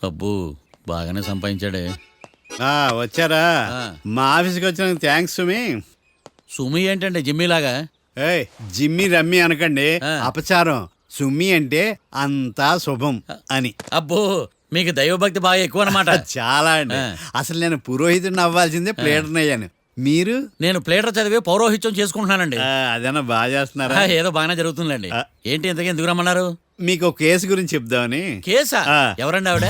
అబ్బో బాగానే సంపాదించాడే. వచ్చారా? మా ఆఫీస్కి వచ్చిన థ్యాంక్స్ సుమి. సుమి ఏంటంటే జిమ్మీలాగా? ఏయ్ జిమ్మి రమ్మి అనకండి, అపచారం. సుమి అంటే అంతా శుభం అని. అబ్బో మీకు దైవభక్తి బాగా ఎక్కువ అనమాట. చాలా అండి. అసలు నేను పురోహితుడిని అవ్వాల్సిందే ప్లేటర్ని అయ్యాను. మీరు? నేను ప్లేటర్ చదివి పౌరోహిత్యం చేసుకుంటున్నానండి. అదేనా బాగా చేస్తున్నారా? ఏదో బాగానే జరుగుతుందండి. ఏంటి ఇంతకీ ఎందుకు రమ్మన్నారు? మీకు ఒక కేసు గురించి చెప్దామని. కేసా? ఎవరండి ఆవిడ?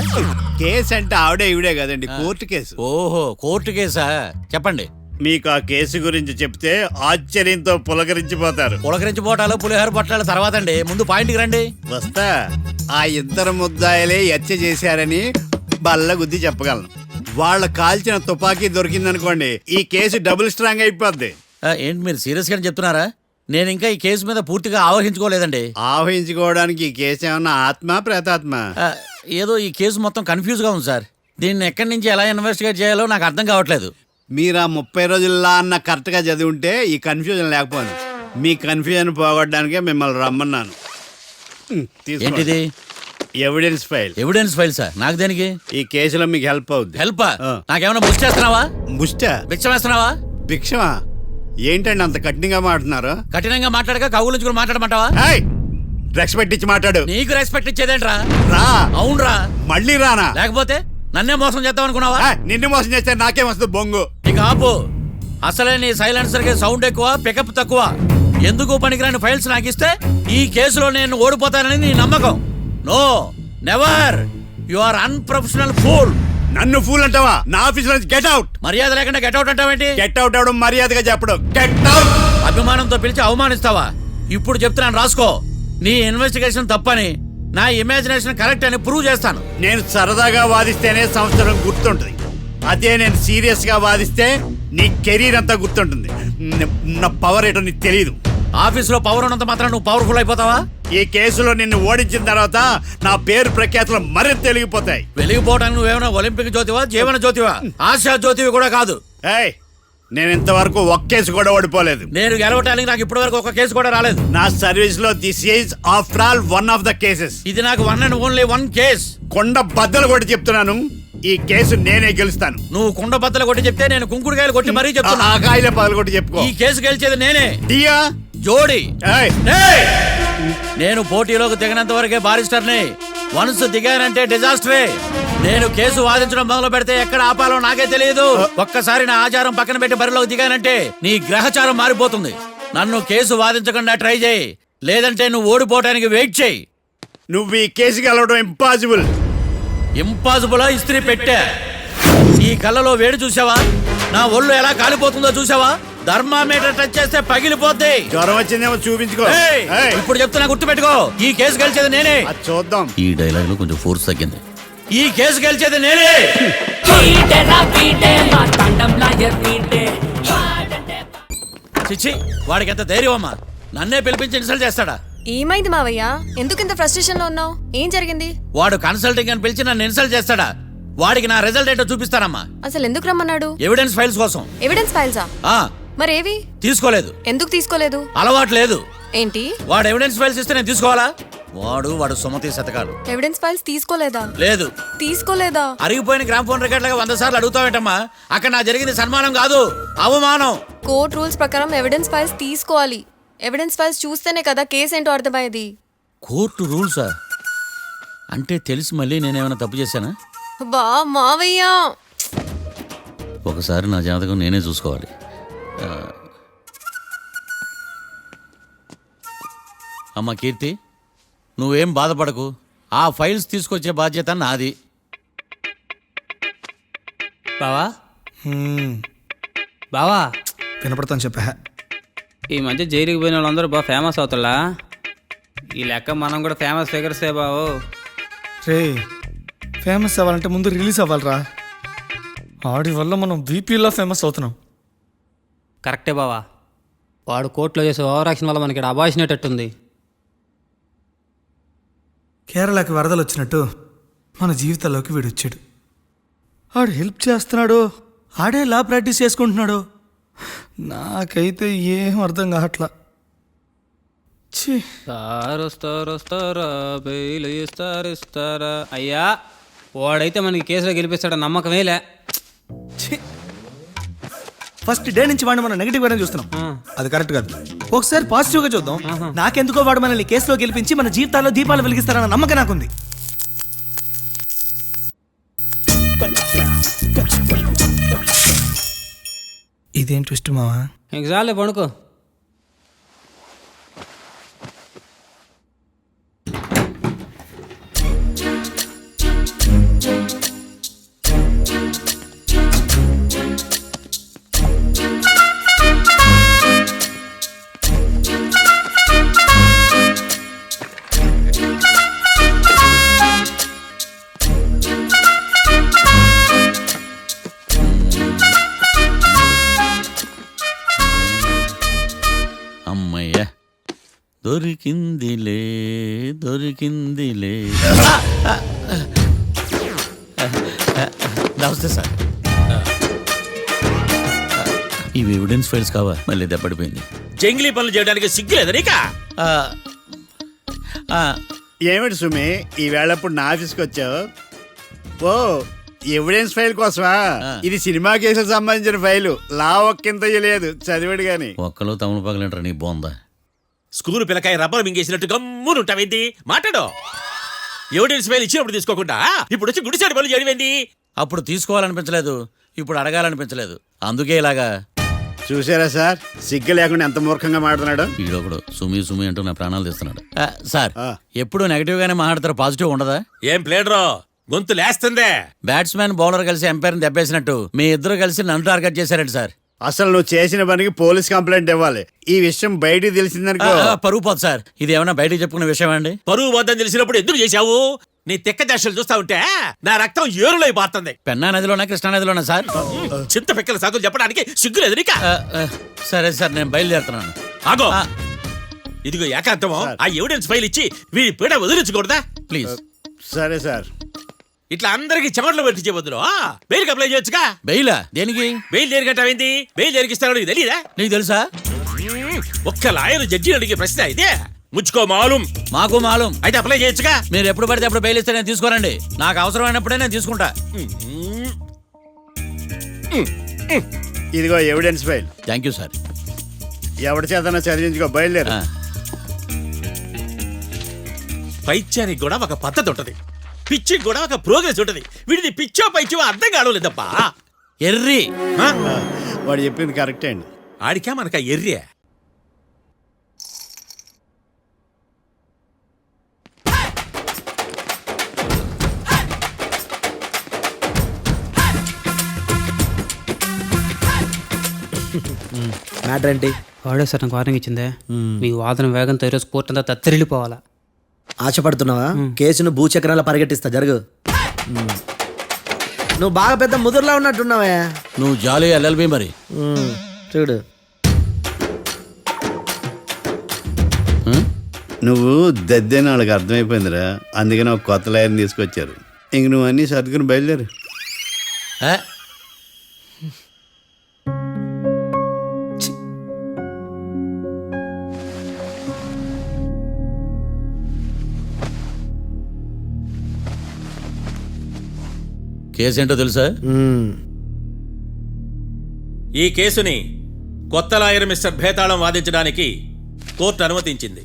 కేసు అంటే ఆవిడే ఈవిడే కదండి, కోర్టు కేసు. ఓహో కోర్టు కేసా, చెప్పండి. మీకు ఆ కేసు గురించి చెప్తే ఆశ్చర్యంతో పులకరించిపోతారు. పులకరించిపోవటాలు పులిహోర పట్టాలు తర్వాత అండి, ముందు పాయింట్కి రండి. వస్తా. ఆ ఇద్దరు ముద్దాయలే హత్య చేశారని బల్ల గుద్ది చెప్పగలను. వాళ్ళ కాల్చిన తుపాకీ దొరికిందనుకోండి, ఈ కేసు డబుల్ స్ట్రాంగ్ అయిపోద్ది. ఏంటి మీరు సీరియస్ గానే చెప్తున్నారా? నేను ఇంకా ఈ కేసు మీద పూర్తిగా ఆవహించుకోలేదండి. ఆవహించుకోవడానికి ఈ కేసు ఏమన్నా ఆత్మ ప్రేతాత్మ? ఏదో ఈ కేసు మొత్తం కన్ఫ్యూజ్ గా ఉంది సార్. దీన్ని ఎక్కడి నుంచి ఎలా ఇన్వెస్టిగేట్ చేయాలో నాకు అర్థం కావట్లేదు. మీరు ఆ 30 రోజుల్లో అన్న కరెక్ట్ గా చదివి ఉంటే ఈ కన్ఫ్యూజన్ లేకపోయింది. మీ కన్ఫ్యూజన్ పోగొట్టడానికే మిమ్మల్ని రమ్మన్నాను. ఏంటిది? Evidence file. Evidence file sir? నాకు దేనికి? ఈ కేసులో మీకు హెల్ప్ అవుద్ది. హెల్ప్? నాకేమైనా బుక్ చేస్తున్నావా? ముష్ట భిక్ష వేస్తున్నావా? భిక్షమా? ఏంటండి అంత కఠినంగా మాట్లాడుతున్నారు? కఠినంగా మాట్లాడక కవుల నుంచి కూడా మాట్లాడమంటావా? రెస్పెక్ట్ ఇచ్చి మాట్లాడు. నీకు రెస్పెక్ట్ ఇచ్చేదేంట్రా? రా. అవునరా? మళ్ళీ రానా? లేకపోతే నన్నే మోసం చేద్దాం అనుకున్నావా? నిన్ను మోసం చేస్తే నాకేం వస్తుంది బొంగు? ఇక ఆపు. అసలే నీ సైలెన్సర్ కి సౌండ్ ఎక్కువ, పికప్ తక్కువ. ఎందుకు పనికిరాని ఫైల్స్ నాకు ఇస్తే ఈ కేసులో నేను ఓడిపోతానని నీ నమ్మకం. No, never. You are unprofessional fool. నన్ను ఫూల్ అంటావా? నా ఆఫీస్ నుంచి గెట్ అవుట్. మర్యాద లేకుండా గెట్ అవుట్ అంటావేంటి? గెట్ అవుట్ అవడం మర్యాదగా చెప్పడం. Get out. అభిమానంతో పిలిచి అవమానిస్తావా? ఇప్పుడు చెప్తున్నాను రాసుకో. నీ ఇన్వెస్టిగేషన్ తప్పని, నా ఇమాజినేషన్ కరెక్ట్ అని ప్రూవ్ చేస్తాను. నేను సరదాగా వాదిస్తేనే సంవత్సరం గుర్తుంటుంది. అదే నేను సీరియస్ గా వాదిస్తే నీ కెరీర్ అంతా గుర్తుంటుంది. నా పవర్ ఏంటో నీకు తెలియదు. ఆఫీసులో పవర్ ఉన్నంత మాత్రం నువ్వు పవర్ఫుల్ అయిపోతావా? ఈ కేసులో నిన్ను ఓడించిన తర్వాత నా పేరు ప్రఖ్యాతులు మరింత వెలిగిపోతాయి. వెలిగిపోవడానికి నువ్వేమైనా ఒలింపిక్ జ్యోతివా, జీవన జ్యోతివా? ఆశా జ్యోతివి కూడా కాదు. నేను ఇంతవరకు ఒక్క కేసు కూడా ఓడిపోలేదు. నేను గెలవటానికి నాకు ఇప్పటి వరకు ఒక కేసు కూడా రాలేదు. నా సర్వీస్ లో this is after all one of the cases. ఇది నాకు one and only one case. కొండ బద్దలు కొట్టి చెప్తున్నాను, ఈ కేసు నేనే గెలుస్తాను. నువ్వు కుండ బద్దలు కొట్టి చెప్తే నేను కుంకుడుకాయలు కొట్టి మరీ చెప్తాను. ఆ కాయలే పదలు కొట్టి చెప్పుకో. ఈ కేసు గెలిచేది నేనే. డియా జోడి. నేను పోటీలోకి దిగినంత వరకే బారిస్టర్ని. వన్స్ దిగానంటే డిజాస్టరే. నేను కేసు వాదించడం మొదలు పెడితే ఎక్కడ ఆపాలో నాకే తెలియదు. ఒక్కసారి నా ఆచారం పక్కన పెట్టి బరిలోకి దిగానంటే నీ గ్రహచారం మారిపోతుంది. నన్ను కేసు వాదించకుండా ట్రై చేయి, లేదంటే నువ్వు ఓడిపోవడానికి వెయిట్ చేయి. నువ్వు ఈ కేసు గెలవడం ఇంపాసిబుల్. ఇంపాసిబులా? ఇస్త్రీ పెట్టా. ఈ కళ్ళలో వేడి చూసావా? నా ఒళ్ళు ఎలా కాలిపోతుందో చూసావా? థర్మామీటర్ టచ్ చేస్తే పగిలిపోద్ది. జ్వరం వచ్చిందేమో చూపించుకో. ఇప్పుడు చెప్తున్నా, గుర్తు పెట్టుకో. ఈ కేసు గెలిచేది నేనే. చూద్దాం. ఈ డైలాగ్ లో కొంచెం ఫోర్స్ తగ్గింది. ఈ కేసు గెలిచేది నేనే. చిచ్చి, వాడికి ఎంత ధైర్యం అమ్మా! నన్నే పిలిపించి ఇన్సల్ట్ చేస్తాడా? ఏమైంది మావయ్య? ఎందుకు ఇంత ఫ్రస్ట్రేషన్ లో ఉన్నావు? ఏం జరిగింది? వాడు కన్సల్టింగ్ అని పిలిచి నన్ను ఇన్సల్ట్ చేస్తాడా? వాడికి నా రిజల్ట్ ఏంటో చూపిస్తానమ్మా. అసలు ఎందుకు రమ్మన్నాడు? ఎవిడెన్స్ ఫైల్స్ కోసం. ఎవిడెన్స్ ఫైల్సా? మరేవి? తీసుకోలేదు. ఎందుకు తీసుకోలేదు? అలవాటు లేదు. ఏంటి? వాడు ఎవిడెన్స్ ఫైల్స్ ఇస్తే నేను తీసుకోవాలా? వాడు సుమతి శతకాలు. ఎవిడెన్స్ ఫైల్స్ తీసుకోలేదా? లేదు. తీసుకోలేదా? అరిగిపోయిన గ్రామ్ ఫోన్ రికార్డ్ లాగా 100 సార్లు అడుగుతావేంటమ్మా? అక్కడ నా జరిగింది సన్మానం కాదు, అవమానం. కోర్ట్ రూల్స్ ప్రకారం ఎవిడెన్స్ ఫైల్స్ తీసుకోవాలి. ఎవిడెన్స్ ఫైల్స్ చూస్తేనే కదా కేసు ఏంటో అర్థమయ్యేది. కోర్టు రూల్సా? అంటే తెలిసి మళ్ళీ నేనేమైనా తప్పు చేశానా? బా మావయ్య, ఒకసారి నా జాతకం నేనే చూసుకోవాలి. అమ్మ కీర్తి, నువ్వేం బాధపడకు. ఆ ఫైల్స్ తీసుకొచ్చే బాధ్యత నాది. బావా బావా వినపడతాను చెప్పా. ఈ మధ్య జైలుకి పోయిన వాళ్ళందరూ బాగా ఫేమస్ అవుతారా? ఈ లెక్క మనం కూడా ఫేమస్ ఫిగర్సే బావు. రే, ఫేమస్ అవ్వాలంటే ముందు రిలీజ్ అవ్వాలిరా. ఆడి వల్ల మనం వీపీలో ఫేమస్ అవుతున్నాం. కరెక్టే బావా. వాడు కోర్టులో చేసే ఓవర్ యాక్షన్ వల్ల మనకి అబాయిసినట్టుంది. కేరళకి వరదలు వచ్చినట్టు మన జీవితాల్లోకి వీడు వచ్చాడు. ఆడు హెల్ప్ చేస్తున్నాడు, ఆడే లా ప్రాక్టీస్ చేసుకుంటున్నాడు. నాకైతే ఏం అర్థం కావట్లా. ఇస్తారా బెయిల్ ఇస్తారా? అయ్యా వాడైతే మనకి కేసులో గెలిపిస్తాడు నమ్మకమేలే. ఫస్ట్ డే నుంచి వాడిని మనం నెగిటివ్ గానే చూస్తున్నాం. అది కరెక్ట్ కాదు. ఒకసారి పాజిటివ్ గా చూద్దాం. నాకెందుకో వాడు మనల్ని కేసులో గెలిపించి మన జీవితాల్లో దీపాలు వెలిగిస్తారన్న నమ్మకం నాకుంది. ఇదేం ట్విస్ట్ మావా? ఇంక చాలే పడుకో. అమ్మయ్య దొరికిందిలే దొరికిందిలే. నమస్తే సార్. ఇవి ఎవిడెన్స్ ఫైల్స్ కావా? మళ్ళీ దెబ్బడిపోయింది. జంగిలీ పనులు చేయడానికి సిగ్గులేదు నీకా? ఏమిటి సుమి ఈ వేళప్పుడు నా ఆఫీస్కి వచ్చావు? ఓ ఎవిడెన్స్ ఫైల్ కోసమా? ఇది సినిమా కేసులకు సంబంధించిన ఫైలు. లా ఒక్కింత లేదు, చదివాడు గాని. ఒక్కలో తమను పగలంటారు నీ బోందా. School పిల్లకాయ rubber మింగేసినట్టు గమ్మునుంటావేంది? మాట్లాడు. ఎవిడెన్స్ ఫైల్ ఇచ్చినప్పుడు తీసుకోకుండా ఇప్పుడు వచ్చి గుడిసాడు పనులు చేయడమేంది? అప్పుడు తీసుకోవాలనిపించలేదు, ఇప్పుడు అడగాలనిపించలేదు, అందుకే ఇలాగా. చూసారా సార్, సిగ్గు లేకుండా ఎంత మూర్ఖంగా మాట్లాడుతున్నాడు. ఈడొకడు సుమి సుమి అంటూ నా ప్రాణాలు తీస్తున్నాడు. సార్ ఆ. ఎప్పుడు నెగిటివ్ గానే మాట్లాడతారు, పాజిటివ్ ఉండదా? ఏం ప్లేడరో గొంతు లేస్తుందే. బ్యాట్స్మెన్ బౌలర్ కలిసి ఎంపైర్ని దెబ్బేసినట్టు మీ ఇద్దరు కలిసి నన్ను టార్గెట్ చేశారండి సార్. అసలు నువ్వు చేసిన పనికి పోలీస్ కంప్లైంట్ ఇవ్వాలి. ఈ విషయం బయటికి తెలిసిందనుకో పరువు పోదు సార్. ఇది ఏమైనా బయటికి చెప్పుకున్న విషయం అండి? పరువు వద్దని తెలిసినప్పుడు ఎందుకు చేశావు? నీ తెక్క దశలు చూస్తా ఉంటే నా రక్తం ఏరులై పారుతుంది. పెన్నా నదిలోనా కృష్ణా నదిలోనా సార్? చింత పిక్కల సాకులు చెప్పడానికి సిగ్గులేదు నీకా? సరే సార్, నేను బయలుదేరుతున్నాను. ఆగో, ఇదిగో ఏకాంతమో ఆ ఎవిడెన్స్ ఫైల్ ఇచ్చి వీడి పీడ వదిలించకూడదా? ప్లీజ్. సరే సార్. ఇట్లా అందరికి చెమటలు పెట్టి బదులు బెయిల్కి అప్లై చేయొచ్చుగా. బెయిలా? దేనికి? బెయిల్ దేనికంటావేంది? బెయిల్ దేనికిస్తానో నీకు తెలీదా? నీకు తెలుసా? ఒక్క లాయర్ జడ్జి అడిగే ప్రశ్న ఇదే. ముచ్చుకో మాలూం. మాకు మాలూం. అయితే అప్లై చేయొచ్చుగా. మీరు ఎప్పుడు పడితే అప్పుడు బెయిల్ ఇస్తే నేను తీసుకోనండి. నాకు అవసరమైనప్పుడే నేను తీసుకుంటా. ఇదిగో evidence file. Thank you sir. ఎవరి చేతనా చదివించుకో, బయలుదేరు. పైత్యానికి కూడా ఒక పద్ధతి ఉంటది, పిచ్చికి కూడా ఒక ప్రోగ్రెస్ ఉంటది. వీడిది పిచ్చో పైచో అర్థం కావలేదప్పా. ఎర్రి. వాడు చెప్పింది కరెక్టే అండి. ఆడికా మనక ఎర్రే. మ్యాటర్ ఏంటి? వాడే సార్ నాకు వార్నింగ్ ఇచ్చిందే. మీ వాదన వేగంతో ఈరోజు కోర్టు అంతా తత్తరిల్లిపోవాలా. ఆశపడుతున్నావా? కేసును భూచక్రాల పరిగెట్టిస్తా, జరుగు. నువ్వు బాగా పెద్ద ముదురులా ఉన్నట్టున్నావే. నువ్వు జాలి ఎల్ఎల్బి మరి. చూడు, నువ్వు దద్దని వాళ్ళకి అర్థమైపోయిందిరా. అందుకని ఒక కొత్త లాయర్ని తీసుకొచ్చారు. ఇంక నువ్వు అన్నీ సర్దుకుని బయలుదేరు. కేసు ఏంటో తెలుసా? ఈ కేసుని కొత్త లాయర్ మిస్టర్ భేతాళం వాదించడానికి కోర్టు అనుమతించింది.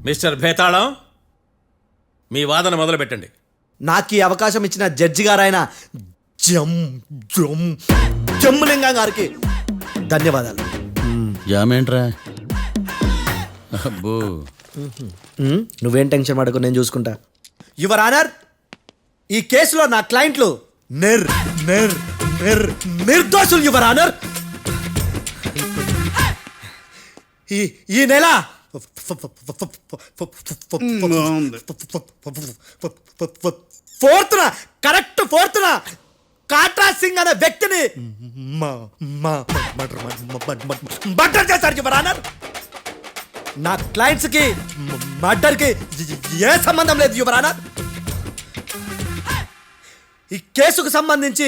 మిస్టర్ భేతాళం, మీ వాదన మొదలు పెట్టండి. నాకు ఈ అవకాశం ఇచ్చిన జడ్జి గారైన జమ్ములింగం గారికి ధన్యవాదాలు. జామేంట్రా? అబ్బో, నువ్వేం టెన్షన్ పడకు, నేను చూసుకుంటా. యువర్ ఆనర్, ఈ కేసులో నా క్లయింట్లు నిర్దోషులు యువర్ ఆనర్. ఈ నెల ఫోర్త్న కాట్రా సింగ్ అనే వ్యక్తిని మర్డర్ చేశారు యువర్ ఆనర్. నా క్లయింట్స్ కి మర్డర్ కి ఏ సంబంధం లేదు యువర్ ఆనర్. ఈ కేసుకు సంబంధించి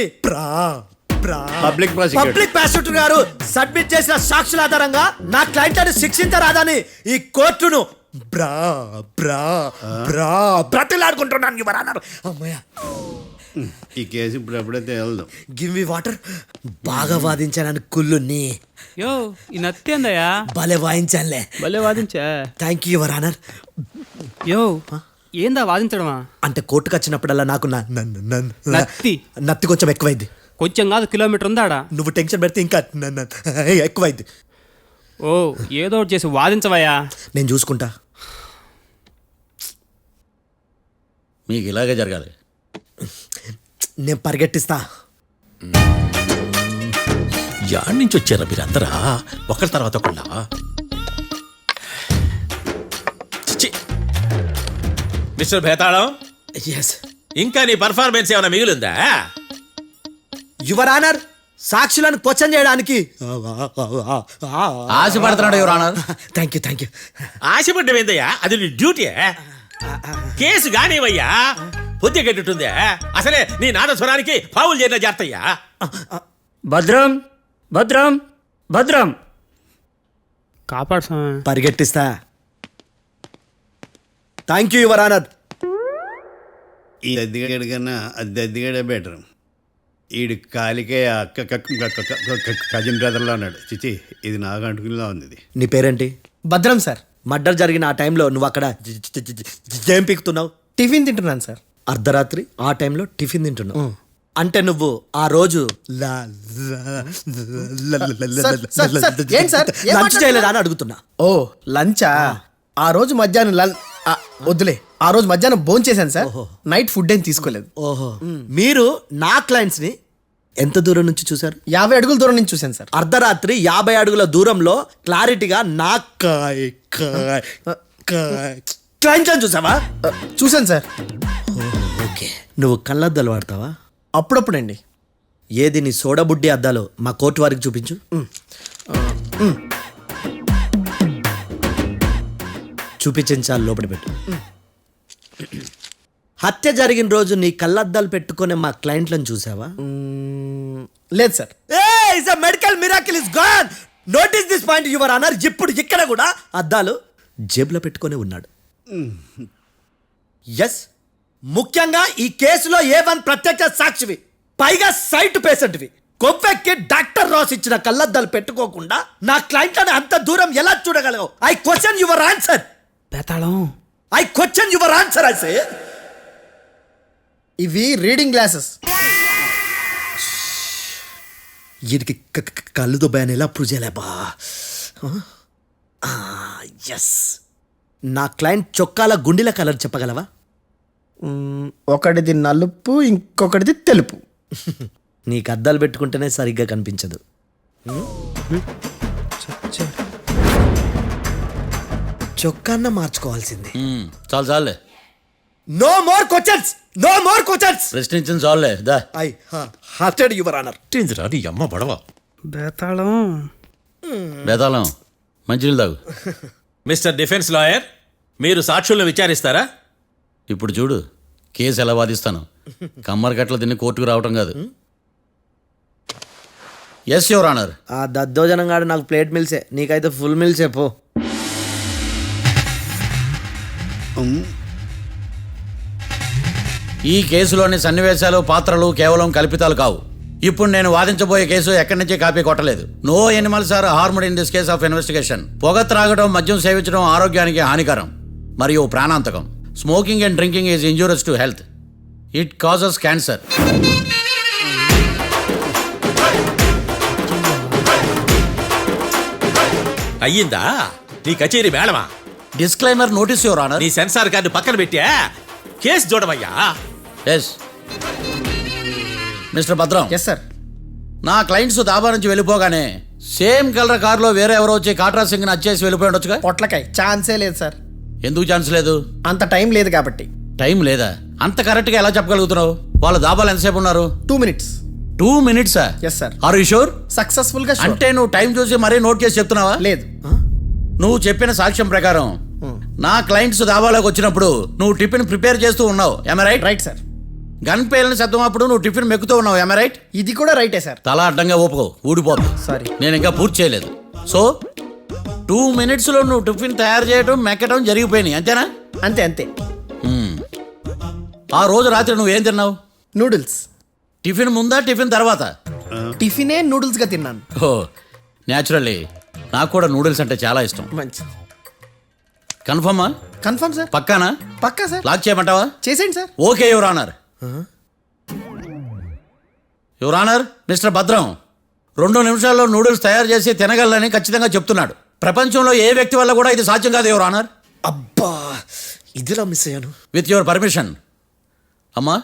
పబ్లిక్ ప్రాసిక్యూటర్ గారు సబ్మిట్ చేసిన సాక్షుల ఆధారంగా నా క్లయింట్లను శిక్షించరాదని ఈ కోర్టును బ్రతిలాడుకుంటున్నాను యువర్ ఆనర్. అమ్మయ్య, ఈ కేసు ఇప్పుడప్పుడే తేలదు. Give me water. బాగా వాదించానని కుళ్ళుని యో ఈ నత్తేందయ్యా భలే వాయించానులే. భలే వాదించా. Thank you your honour. యో ఏందా వాదించడమా? అంటే కోర్టుకు వచ్చినప్పుడల్లా నాకు నత్తి. నత్తి కొంచెం ఎక్కువైంది. కొంచెం కాదు కిలోమీటర్ ఉందాడా. నువ్వు టెన్షన్ పెడితే ఇంకా ఎక్కువైంది. ఓ ఏదో ఒకటి చేసి వాదించవయ్యా. నేను చూసుకుంటా. మీకు ఇలాగే జరగాలి. నేను పరిగెట్టిస్తా. యాడ్ నుంచి వచ్చారా మీరందరా ఒకరి తర్వాత ఒకళ్ళ? చిచ్చి. మిస్టర్ భేతాళం, ఎస్ ఇంకా నీ పర్ఫార్మెన్స్ ఏమైనా మిగిలిందా? యువర్ ఆనర్, సాక్షులను క్వశ్చన్ చేయడానికి. ఆశపడుతున్నాడు your honour. Thank you thank you. ఆశపడ్డం ఏందయ్యా? అది నీ డ్యూటీ. కేసు గానివయ్యా. బుద్ధి గట్టుందే. అసలే నీ నాదస్వరానికి పావులు చేరిన జాతయ్యా. భద్రం భద్రం భద్రం. కాపాడు స్వామి. పరిగెట్టిస్తా. Thank you your honour. ఈ దద్దిగడి కన్నా అది దద్దిగడే బెటర్. ఈడు కాలికే కజిన్ బ్రదర్లో ఉన్నాడు. చిచి, ఇది నాకు అంటుకునిలా ఉంది. ఇది నీ పేరేంటి? భద్రం సార్. మర్డర్ జరిగిన ఆ టైంలో నువ్వు అక్కడ ఏం పీకుతున్నావు? టిఫిన్ తింటున్నాను సార్. అర్ధరాత్రి ఆ టైంలో టిఫిన్ తింటున్నావు అంటే నువ్వు ఆ రోజు ఏంటి సార్? ఏం లంచ్ చేయలేదా అని అడుగుతున్నా. ఓ లంచా? ఆ రోజు మధ్యాహ్నం వద్దులే, ఆ రోజు మధ్యాహ్నం భోజనం చేశాను సార్. నైట్ ఫుడ్ ఏం తీసుకోలేదు. ఓహో, మీరు నా క్లయింట్స్ ని ఎంత దూరం నుంచి చూసారు? 50 అడుగుల దూరం నుంచి చూశాను సార్. అర్ధరాత్రి 50 అడుగుల దూరంలో క్లారిటీగా నా క్లయింట్స్ అని చూసావా? చూశాను సార్. ఓకే, నువ్వు కళ్ళద్దాలు వాడతావా? అప్పుడప్పుడండి. ఏది నీ సోడబుడ్డి అద్దాలు మా కోర్టు వారికి చూపించు. చూపించాలి, లోపల పెట్టు. హత్య జరిగిన రోజు నీ కళ్ళద్దాలు పెట్టుకునే మా క్లయింట్లను చూసావా? లేదు sir. Medical miracle is gone. Notice this point your honour. ఇప్పుడు ఇక్కడ కూడా అద్దాలు జేబులో పెట్టుకొని ఉన్నాడు. ఎస్, ముఖ్యంగా ఈ కేసులో A1 ప్రత్యక్ష సాక్షివి, పైగా సైట్ పేషెంట్వి. కొవ్వెక్కి డాక్టర్ రాస్ ఇచ్చిన కళ్ళద్దాలు పెట్టుకోకుండా నా క్లయింట్లను అంత దూరం ఎలా చూడగలవు? I question your answer. బేతాళం. I question your answer. I say ఇవి రీడింగ్ గ్లాసెస్. వీడికి కళ్ళు దుబ్బాయని ఎలా ప్రూవ్ చేయలేబా? ఎస్, నా క్లయింట్ చొక్కాల గుండెల కలర్ చెప్పగలవా? ఒకటిది నలుపు, ఇంకొకటిది తెలుపు. నీకు అద్దాలు పెట్టుకుంటేనే సరిగ్గా కనిపించదు. చొక్కాన్న మార్చుకోవాల్సింది. చాలు చాలులే, no more questions, no more questions. ప్రశ్నించిన చాలులే. దా ఐ హార్టెడ్ యువర్ ఆనర్. ఏందిరా నీ అమ్మ బడవ? బేతాళం. బేతాళం, మంచినీళ్ళు తాగు. మిస్టర్ డిఫెన్స్ లాయర్, మీరు సాక్షులను విచారిస్తారా? ఇప్పుడు చూడు కేసు ఎలా వాదిస్తాను. కమ్మరి కట్టలు తిని కోర్టుకు రావటం కాదు. Yes your honour. ఆ దద్దోజనంగాడు నాకు ప్లేట్ మిల్సే, నీకైతే ఫుల్ మిల్సే పో. ఈ కేసులోని సన్నివేశాలు, పాత్రలు కేవలం కల్పితాలు కావు. ఇప్పుడు నేను వాదించబోయే కేసు ఎక్కడి నుంచి కాపీ కొట్టలేదు. No animals are harmed in this case of investigation. పొగ త్రాగడం, మద్యం సేవించడం ఆరోగ్యానికి హానికరం మరియు ప్రాణాంతకం. Smoking and drinking is injurious to health. It causes cancer. అయ్యిందా నీ కచేరీ మేడమా? Disclaimer notice your honour. నీ సెన్సార్ కార్డు పక్కన పెట్టా కేసు చూడమయ్యా. Yes mister Bhadram. Yes sir. నా క్లయింట్స్ దాబా నుంచి వెళ్ళిపోగానే సేమ్ కలర్ కారులో వేరే ఎవరో వచ్చి కాట్రా సింగ్ ని వచ్చేసి వెళ్ళిపోయి ఉండొచ్చుగా. పొట్లకాయ ఛాన్సే లేదు సార్. ఎందుకు ఛాన్స్ లేదు? అంత టైం లేదు కాబట్టి. టైం లేదా? అంత కరెక్ట్ గా ఎలా చెప్పగలుగుతున్నావు? వాళ్ళ దాబాలు ఎంతసేపు ఉన్నారు? 2 minutes. 2 minutes? Yes sir. Are you sure? Successful గా sure. అంటే నువ్వు టైం చూసి మరీ నోట్ చేసి చెప్తున్నావా? లేదు. నువ్వు చెప్పిన సాక్ష్యం ప్రకారం నా క్లయింట్స్ దాబాలోకి వచ్చినప్పుడు నువ్వు టిఫిన్ ప్రిపేర్ చేస్తూ ఉన్నావు. ఎమ్ రైట్? Right sir. గన్ పేలిన శబ్దం అప్పుడు నువ్వు టిఫిన్ మెక్కుతూ ఉన్నావు. ఎమ్ రైట్? ఇది కూడా రైటే సార్. తల అడ్డంగా ఊపుకో, ఊడిపోతుంది. సారీ. నేను ఇంకా పూర్తి చేయలేదు. సో 2 minutes లో నువ్వు టిఫిన్ తయారు చేయడం, మెక్కడం జరిగిపోయినాయి, అంతేనా? అంతే అంతే. ఆ రోజు రాత్రి నువ్వేం తిన్నావు? నూడిల్స్. టిఫిన్ ముందా టిఫిన్ తర్వాత? టిఫినే నూడిల్స్ గా తిన్నాను. ఓ న్యాచురల్లీ నాకు కూడా నూడిల్స్ అంటే చాలా ఇష్టం. మంచి కన్ఫర్మా? Confirm sir. పక్కానా? పక్కా సార్. లాక్ చేయమంటావా? చేసేయండి sir. Okay your honour. Your honour, mister Bhadram 2 నిమిషాల్లో నూడిల్స్ తయారు చేసి తినగలని ఖచ్చితంగా చెప్తున్నాడు. ప్రపంచంలో ఏ వ్యక్తి వల్ల కూడా ఇది సాధ్యం కాదు యువర్ ఆనర్. అబ్బా ఇదిలా మిస్ అయ్యాను. With your permission. అమ్మా,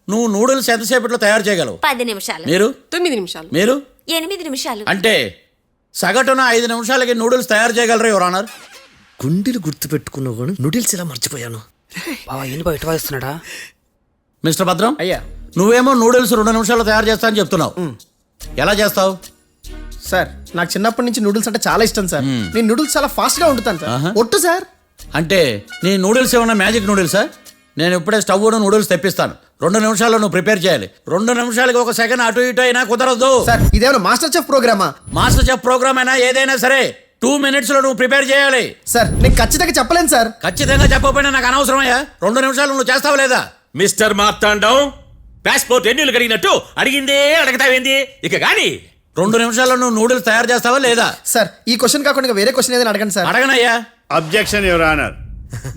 నువ్వు నూడిల్స్ ఎంతసేపట్లో తయారు చేయగలవు? 10 నిమిషాలు. మీరు? 9 నిమిషాలు. మీరు? 8 నిమిషాలు. అంటే సగటున 5 నిమిషాలకి నూడిల్స్ తయారు చేయగలరు యువర్ ఆనర్. గుండెలు గుర్తు పెట్టుకున్నావు కానీ నూడిల్స్ ఇలా మర్చిపోయాను. బావా ఏంటి బయట వాయిస్తున్నాడా? మిస్టర్ భద్రం, అయ్యా. నువ్వేమో నూడిల్స్ 2 నిమిషాల్లో తయారు చేస్తా అని చెప్తున్నావు. ఎలా చేస్తావు? సార్ నాకు చిన్నప్పటి నుంచి నూడిల్స్ అంటే చాలా ఇష్టం సార్. నేను నూడిల్స్ చాలా ఫాస్ట్ గా వండుతాను సార్. ఒట్టు సార్. అంటే నీ నూడిల్స్ ఏమన్నా మ్యాజిక్ నూడిల్సా? నేను ఇప్పుడే స్టవ్ నూడిల్స్ తెప్పిస్తాను. 2 నిమిషాల్లో నువ్వు ప్రిపేర్ చేయాలి. 2 నిమిషాలకి 1 సెకండ్ అటు ఇటు అయినా కుదరదు. సార్ ఇదేమైనా మాస్టర్ చెఫ్ ప్రోగ్రామా? మాస్టర్ చెఫ్ ప్రోగ్రామ్ అయినా ఏదైనా సరే 2 minutes లో నువ్వు ప్రిపేర్ చేయాలి. సార్ నేను ఖచ్చితంగా చెప్పలేను సార్. ఖచ్చితంగా చెప్పకపోయినా నాకు అనవసరమయ్యా. 2 నిమిషాలు నువ్వు చేస్తావా లేదా? మిస్టర్ మార్తాండం, పాస్పోర్ట్ ఎన్నిళ్ళు కడిగినట్టు అడిగిందే అడగతావేంది? ఇక గాని 2 నిమిషాల్లో నువ్వు నూడిల్స్ తయారు చేస్తావా లేదా? సార్ ఈ క్వశ్చన్ కాకుండా ఇంకా వేరే క్వశ్చన్ ఏదైనా అడగండి సార్. అడగనయ్యా. Objection your honour.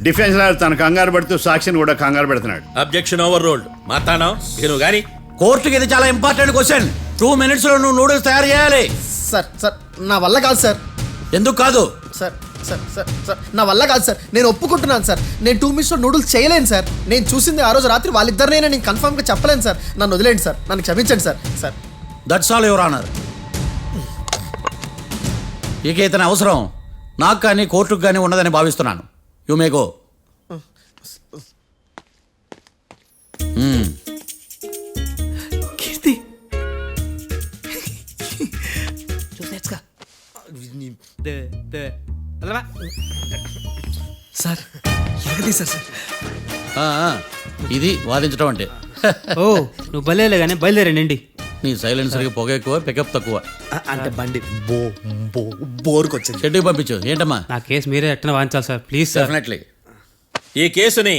Defence lawyer తన కంగారు పడుతూ సాక్షిని కూడా కంగారు పెడుతున్నాడు. Objection over rolled. మార్తాండం, ఇక నువ్వు గాని. కోర్టుకి ఇది చాలా ఇంపార్టెంట్ క్వశ్చన్. 2 minutes లో నువ్వు నూడిల్స్ తయారు చేయాలి. సార్ సార్ నా వల్ల కాదు సార్. ఎందుకు కాదు? సార్ సార్ సార్ సార్ నా వల్ల కాదు సార్. నేను ఒప్పుకుంటున్నాను సార్. నేను 2 minutes లో నూడిల్స్ చేయలేను సార్. నేను చూసింది ఆ రోజు రాత్రి వాళ్ళిద్దరినైనా నేను కన్ఫర్మ్ గా చెప్పలేను సార్. నన్ను వదిలేండి సార్. నన్ను క్షమించండి sir. Sir that's all your honour. ఇక ఇతని అవసరం నాకు కానీ కోర్టుకు కానీ ఉన్నదని భావిస్తున్నాను. You may go. కీర్తి సార్ ఎరగదీశారు సార్. ఇది వాదించడం అంటే. ఓ నువ్వు బయలుదేరలే కానీ బయలుదేరండి. నీ సైలెన్సర్కి పొగ ఎక్కువ, పికప్ తక్కువ. అంటే బండి బోర్కి వచ్చింది. షెడ్యూల్ పంపించు. ఏంటమ్మా? నా కేసు మీరే ఎట్టన వాయించాలి సార్, ప్లీజ్ సార్. డెఫినెట్లీ. ఈ కేసుని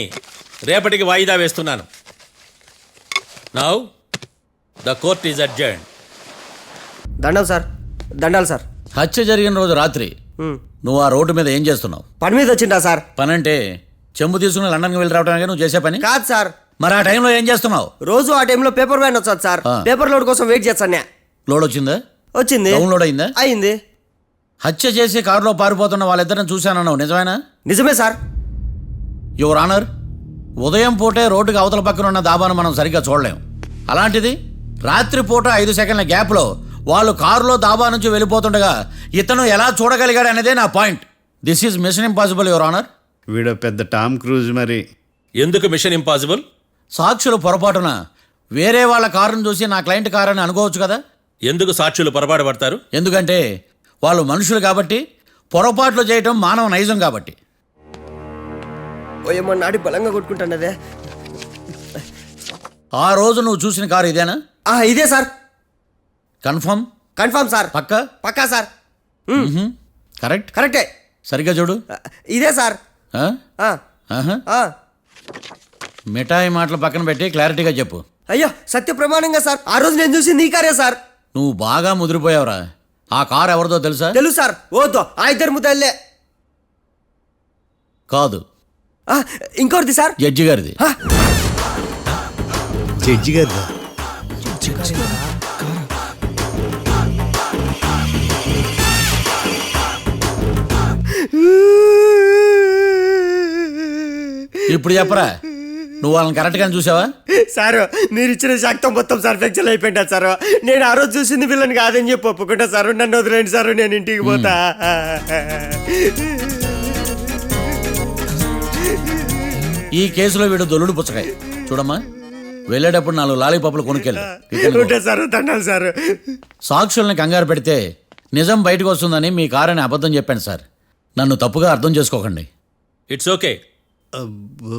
రేపటికి వాయిదా వేస్తున్నాను. Now the court is adjourned. దండాలు సార్. దండాలు సార్. హత్య జరిగిన రోజు రాత్రి నువ్వు ఆ రోడ్డు మీద ఏం చేస్తున్నావు? పని మీద వచ్చిందా సార్? పని అంటే చెంబు తీసుకుని లండన్కి వెళ్ళి రావడానికి నువ్వు చేసే పని కాదు సార్. మరి ఆ టైంలో ఏం చేస్తున్నావు? రోజు ఆ టైంలో పేపర్ వ్యాన్ వచ్చాది సార్. పేపర్ లోడ్ కోసం వెయిట్ చేస్తాను. లోడ్ వచ్చిందా? వచ్చింది. డౌన్లోడ్ అయిందా? అయింది. హత్య చేసి కారులో పారిపోతున్న వాళ్ళిద్దరిని చూశానన్నావు, నిజమేనా? నిజమే సార్. యువర్ ఆనర్, ఉదయం పూటే రోడ్డుకి అవతల పక్కన ఉన్న దాబాను మనం సరిగ్గా చూడలేం. అలాంటిది రాత్రి పూట 5 సెకండ్ల గ్యాప్లో వాళ్ళు కారులో దాబా నుంచి వెళ్ళిపోతుండగా ఇతను ఎలా చూడగలిగాడు అనేదే నా point. This is mission impossible your honour. వీడో పెద్ద టామ్ క్రూజ్ మరి. ఎందుకు మిషన్ ఇంపాసిబుల్? సాక్షులు పొరపాటున వేరే వాళ్ళ కారును చూసి నా క్లయింట్ కారు అని అనుకోవచ్చు కదా. ఎందుకు సాక్షులు పొరపాటు పడతారు? ఎందుకంటే వాళ్ళు మనుషులు కాబట్టి, పొరపాట్లు చేయటం మానవ నైజం కాబట్టి. ఏమో నాడి బలంగా కొట్టుకుంటానదే. ఆ రోజు నువ్వు చూసిన కారు ఇదేనా? ఇదే సార్. కన్ఫర్మ్? Confirm sir. పక్కా? పక్కా సార్. కరెక్ట్? కరెక్టే. సరిగ్గా చూడు. ఇదే సార్. మిఠాయి మాటలు పక్కన పెట్టి క్లారిటీగా చెప్పు. అయ్యో సత్య ప్రమాణంగా సార్. ఆ రోజు నేను చూసి నీ కారే సార్. నువ్వు బాగా ముదిరిపోయావురా. ఆ కారు ఎవరిదో తెలుసా? తెలుసు సార్. ఓతో ఆ ఇద్దరు ముద్దల్లే. కాదు, ఇంకోటిది సార్. జడ్జి గారిది. జడ్జి గారు ఇప్పుడు చెప్పరా, నువ్వు వాళ్ళని కరెక్ట్గా చూసావా? సార్ మీరు ఇచ్చిన శాక్తం మొత్తం సార్ ఫ్లెక్చర్ అయిపోయింటా సార్. నేను ఆ రోజు చూసింది వీళ్ళని కాదని చెప్పి ఒప్పుకుంటా సార్. నన్ను వదిలేండి సార్, నేను ఇంటికి పోతా. ఈ కేసులో వీడు దొల్లుడు పుచ్చకాయ. చూడమ్మా, వెళ్ళేటప్పుడు 4 లాలీపాపులు కొనుక్కెళ్ళు. Sir దండాలి sir. సాక్షుల్ని కంగారు పెడితే నిజం బయటకు వస్తుందని మీ కారని అబద్ధం చెప్పాను సార్. నన్ను తప్పుగా అర్థం చేసుకోకండి. It's okay. అబ్బో.